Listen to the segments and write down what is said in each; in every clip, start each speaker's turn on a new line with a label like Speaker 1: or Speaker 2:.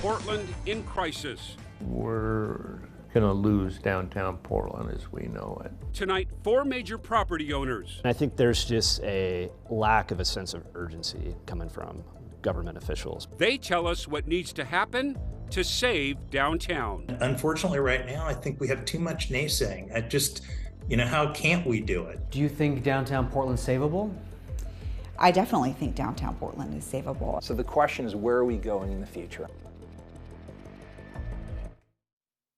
Speaker 1: Portland in crisis.
Speaker 2: We're going to lose downtown Portland as we know it.
Speaker 1: Tonight, 4 major property owners.
Speaker 3: I think there's just a lack of a sense of urgency coming from government officials.
Speaker 1: They tell us what needs to happen to save downtown.
Speaker 4: Unfortunately, right now, I think we have too much naysaying. How can't we do it?
Speaker 5: Do you think downtown Portland's savable?
Speaker 6: I definitely think downtown Portland is savable.
Speaker 7: So the question is, where are we going in the future?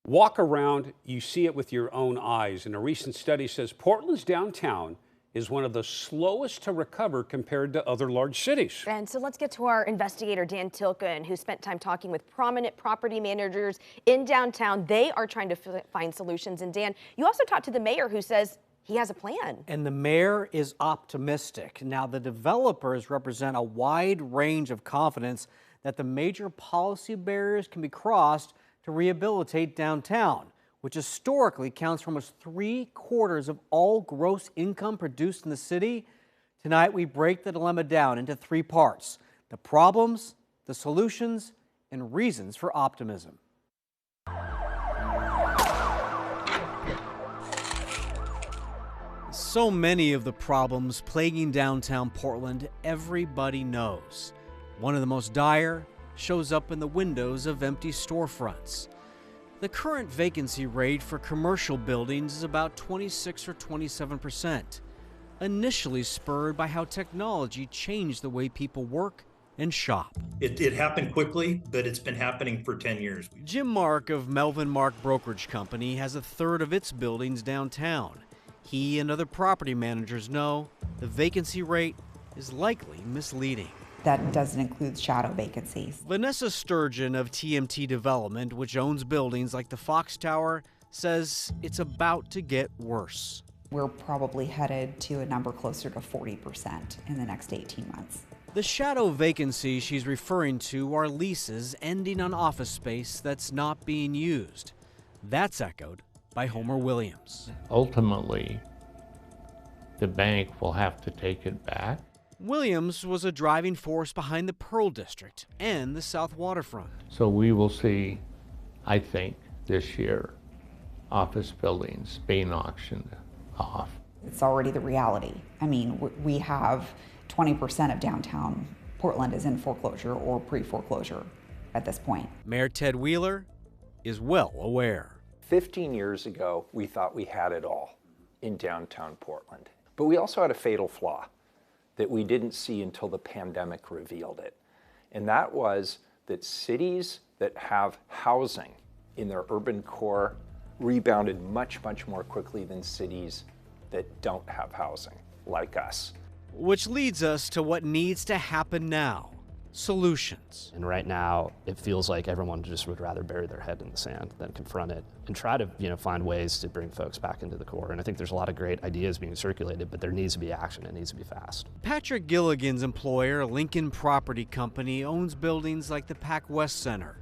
Speaker 1: Walk around, you see it with your own eyes. And a recent study says Portland's downtown is one of the slowest to recover compared to other large cities.
Speaker 8: And so let's get to our investigator, Dan Tilken, who spent time talking with prominent property managers in downtown. They are trying to find solutions. And Dan, you also talked to the mayor, who says he has a plan.
Speaker 9: And the mayor is optimistic. Now, the developers represent a wide range of confidence that the major policy barriers can be crossed to rehabilitate downtown, which historically counts for almost 3/4 of all gross income produced in the city. Tonight, we break the dilemma down into 3 parts: the problems, the solutions, and reasons for optimism. So many of the problems plaguing downtown Portland, everybody knows. One of the most dire shows up in the windows of empty storefronts. The current vacancy rate for commercial buildings is about 26 or 27%, initially spurred by how technology changed the way people work and shop.
Speaker 4: It happened quickly, but it's been happening for 10 years.
Speaker 9: Jim Mark of Melvin Mark Brokerage Company has 1/3 of its buildings downtown. He and other property managers know the vacancy rate is likely misleading.
Speaker 6: That doesn't include shadow vacancies.
Speaker 9: Vanessa Sturgeon of TMT Development, which owns buildings like the Fox Tower, says it's about to get worse.
Speaker 6: We're probably headed to a number closer to 40% in the next 18 months.
Speaker 9: The shadow vacancies she's referring to are leases ending on office space that's not being used. That's echoed by Homer Williams.
Speaker 2: Ultimately, the bank will have to take it back.
Speaker 9: Williams was a driving force behind the Pearl District and the South Waterfront.
Speaker 2: So we will see, I think, this year, office buildings being auctioned off.
Speaker 6: It's already the reality. I mean, we have 20% of downtown Portland is in foreclosure or pre-foreclosure at this point.
Speaker 9: Mayor Ted Wheeler is well aware.
Speaker 7: 15 years ago, we thought we had it all in downtown Portland. But we also had a fatal flaw that we didn't see until the pandemic revealed it. And that was that cities that have housing in their urban core rebounded much, much more quickly than cities that don't have housing, like us.
Speaker 9: Which leads us to what needs to happen now. Solutions.
Speaker 3: And right now, it feels like everyone just would rather bury their head in the sand than confront it and try to, find ways to bring folks back into the core. And I think there's a lot of great ideas being circulated, but there needs to be action. It needs to be fast.
Speaker 9: Patrick Gilligan's employer, Lincoln Property Company, owns buildings like the Pac West Center.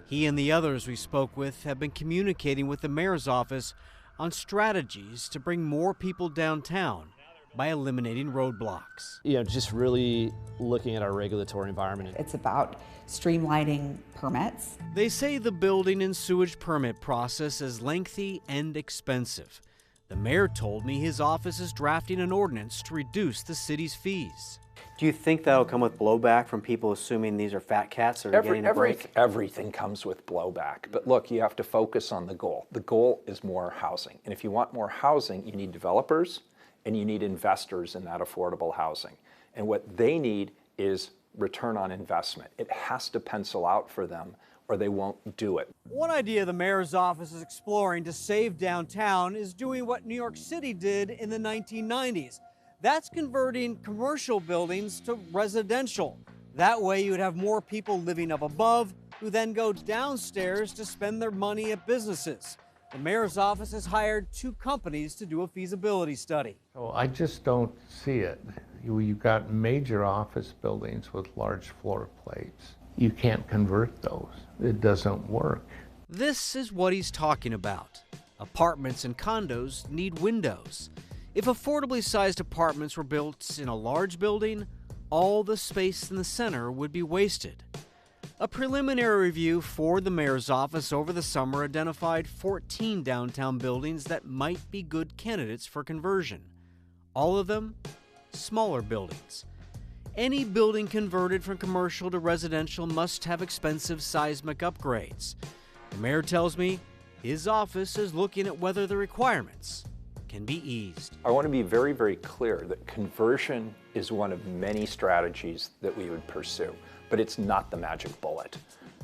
Speaker 9: He and the others we spoke with have been communicating with the mayor's office on strategies to bring more people downtown by eliminating roadblocks.
Speaker 3: Just really looking at our regulatory environment.
Speaker 6: It's about streamlining permits.
Speaker 9: They say the building and sewage permit process is lengthy and expensive. The mayor told me his office is drafting an ordinance to reduce the city's fees.
Speaker 5: Do you think that'll come with blowback from people assuming these are fat cats that are getting a break?
Speaker 7: Everything comes with blowback. But look, you have to focus on the goal. The goal is more housing. And if you want more housing, you need developers and you need investors in that affordable housing. And what they need is return on investment. It has to pencil out for them or they won't do it.
Speaker 9: One idea the mayor's office is exploring to save downtown is doing what New York City did in the 1990s. That's converting commercial buildings to residential. That way you would have more people living up above who then go downstairs to spend their money at businesses. The mayor's office has hired 2 companies to do a feasibility study.
Speaker 2: So I just don't see it. You've got major office buildings with large floor plates. You can't convert those. It doesn't work.
Speaker 9: This is what he's talking about. Apartments and condos need windows. If affordably sized apartments were built in a large building, all the space in the center would be wasted. A preliminary review for the mayor's office over the summer identified 14 downtown buildings that might be good candidates for conversion. All of them smaller buildings. Any building converted from commercial to residential must have expensive seismic upgrades. The mayor tells me his office is looking at whether the requirements can be eased.
Speaker 7: I want to be very, very clear that conversion is one of many strategies that we would pursue, but it's not the magic bullet.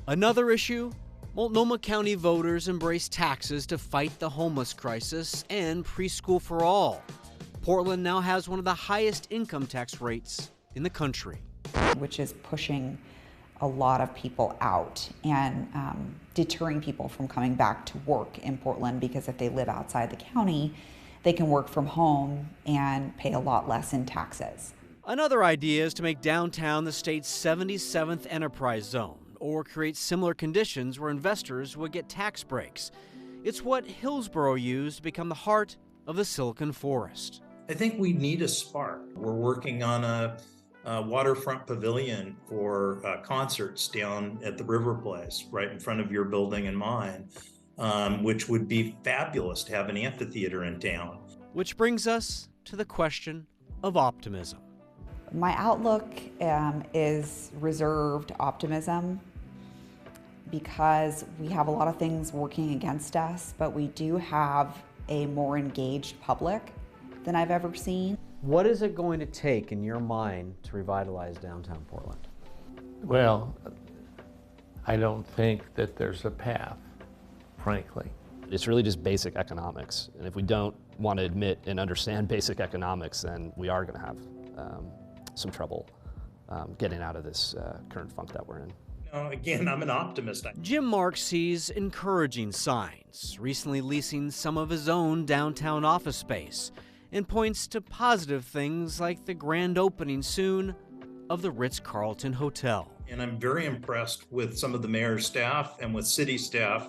Speaker 9: Another issue, Multnomah County voters embrace taxes to fight the homeless crisis and preschool for all. Portland now has one of the highest income tax rates in the country,
Speaker 6: which is pushing a lot of people out and deterring people from coming back to work in Portland, because if they live outside the county, they can work from home and pay a lot less in taxes.
Speaker 9: Another idea is to make downtown the state's 77th enterprise zone, or create similar conditions where investors would get tax breaks. It's what Hillsborough used to become the heart of the Silicon Forest.
Speaker 4: I think we need a spark. We're working on a waterfront pavilion for concerts down at the River Place, right in front of your building and mine, which would be fabulous to have an amphitheater in town.
Speaker 9: Which brings us to the question of optimism.
Speaker 6: My outlook is reserved optimism, because we have a lot of things working against us, but we do have a more engaged public than I've ever seen.
Speaker 9: What is it going to take in your mind to revitalize downtown Portland?
Speaker 2: Well, I don't think that there's a path, frankly.
Speaker 3: It's really just basic economics. And if we don't want to admit and understand basic economics, then we are going to have some trouble getting out of this current funk that we're in.
Speaker 4: Again, I'm an optimist.
Speaker 9: Jim Marks sees encouraging signs, recently leasing some of his own downtown office space, and points to positive things like the grand opening soon of the Ritz-Carlton Hotel.
Speaker 4: And I'm very impressed with some of the mayor's staff and with city staff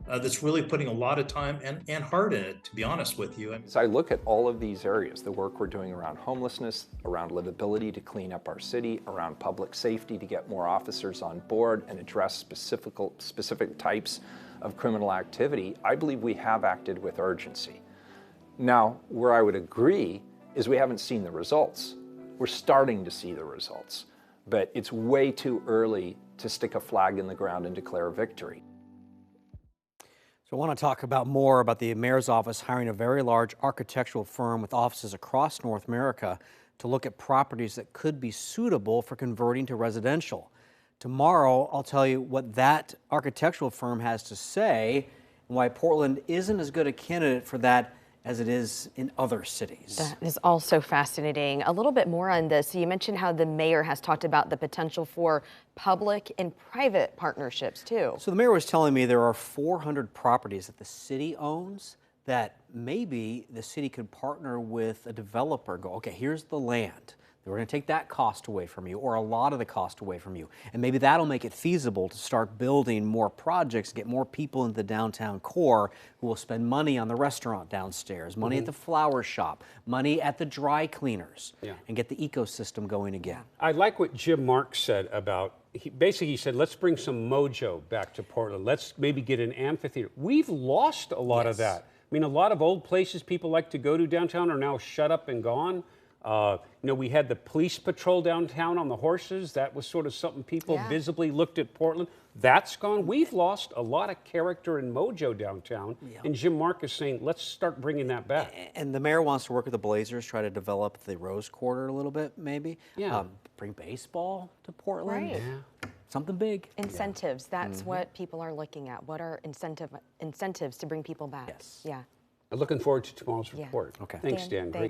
Speaker 4: that's really putting a lot of time and heart in it, to be honest with you.
Speaker 7: As I look at all of these areas, the work we're doing around homelessness, around livability to clean up our city, around public safety to get more officers on board and address specific types of criminal activity, I believe we have acted with urgency. Now, where I would agree is we haven't seen the results. We're starting to see the results, but it's way too early to stick a flag in the ground and declare victory.
Speaker 9: So I want to talk more about the mayor's office hiring a very large architectural firm with offices across North America to look at properties that could be suitable for converting to residential. Tomorrow, I'll tell you what that architectural firm has to say and why Portland isn't as good a candidate for that as it is in other cities.
Speaker 8: That is also fascinating. A little bit more on this. So you mentioned how the mayor has talked about the potential for public and private partnerships too.
Speaker 9: So the mayor was telling me there are 400 properties that the city owns that maybe the city could partner with a developer, go, okay, here's the land. We're going to take that cost away from you, or a lot of the cost away from you. And maybe that'll make it feasible to start building more projects, get more people into the downtown core who will spend money on the restaurant downstairs, money at the flower shop, money at the dry cleaners, and get the ecosystem going again.
Speaker 1: I like what Jim Marks said about, he said, let's bring some mojo back to Portland. Let's maybe get an amphitheater. We've lost a lot of that. I mean, a lot of old places people like to go to downtown are now shut up and gone. We had the police patrol downtown on the horses. That was sort of something people visibly looked at Portland. That's gone. We've lost a lot of character and mojo downtown. And Jim Mark is saying, let's start bringing that back.
Speaker 9: And the mayor wants to work with the Blazers, try to develop the Rose Quarter a little bit, maybe. Bring baseball to Portland.
Speaker 8: Right.
Speaker 9: Something big.
Speaker 8: Incentives. That's what people are looking at. What are incentives to bring people back?
Speaker 9: Yes.
Speaker 8: Yeah.
Speaker 1: Looking forward to tomorrow's report.
Speaker 9: Okay.
Speaker 1: Thanks, Dan. Great.